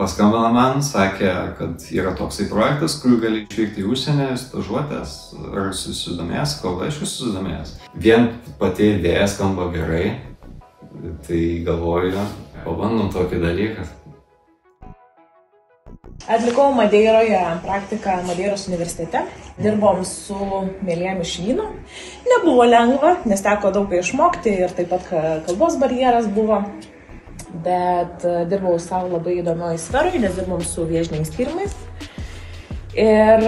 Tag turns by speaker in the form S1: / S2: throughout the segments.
S1: paskambino man, sakė, kad yra toksai projektas, kur gali išvykti į užsienį, stažuotės, ar susidomėjęs, kalba aišku susidomėjęs. Vien pati idėja skamba gerai, tai galvoju, pabandom tokį dalyką.
S2: Atlikau Madeiroje praktiką Madeiros universitete. Dirbom su mėlėm iš vyno. Nebuvo lengva, nes teko daug išmokti ir taip pat kalbos barjeras buvo. Bet dirbau savo labai įdomioje sferoje, nes dirbom su vėžiniais tyrimais. Ir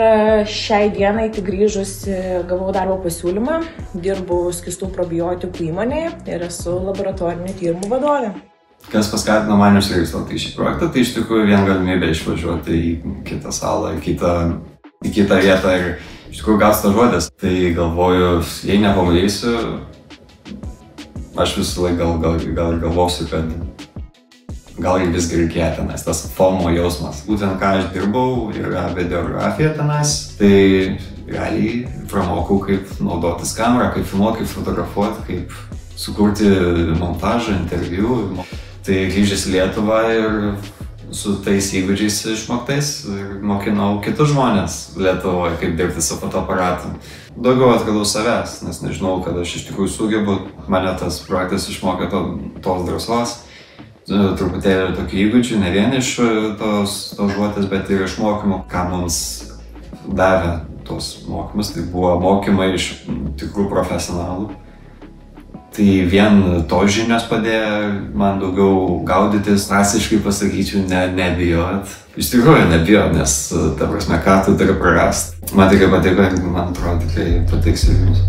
S2: šiai dienai tik grįžusi gavau darbo pasiūlymą. Dirbu skystų probiotikų įmonėje ir esu laboratorinių tyrimų vadovė.
S1: Kas paskatino mane užsiregistruoti į šį projektą, tai iš tikrųjų vien galimybė išvažiuoti į kitą salą, į kitą vietą ir iš tikrųjų gauti stažuotės. Tai galvoju, jei nepamatysiu, aš visą laiką gal galvosiu, kad gal ir visgi reikėjo tenais, tas FOMO jausmas. Būtent ką aš dirbau, yra videografija tenais, tai realiai pramokau, kaip naudotis kamerą, kaip filmuoti, kaip fotografuoti, kaip sukurti montažą, interviu. Tai grįžęs į Lietuvą ir su tais įgūdžiais išmoktais ir mokinau kitus žmonės Lietuvoje, kaip dirbti su fotoaparatu. Daugiau atradau savęs, nes nežinau, kad aš iš tikrųjų sugebu. Mane tas projektas išmokė tos drąsos, truputėlį tokių įgūdžių, ne vien iš tos žuotės, bet ir iš mokymų, ką mums davė tos mokymus. Tai buvo mokymai iš tikrų profesionalų. Tai vien tos žinios padėjo man daugiau gaudytis, rasiškai pasakyčiau, nebijot. Iš tikrųjų nebijot, nes ta prasme, ką tu turi prarast. Man tikrai patiko, man atrodo, tikrai patiks ir jums.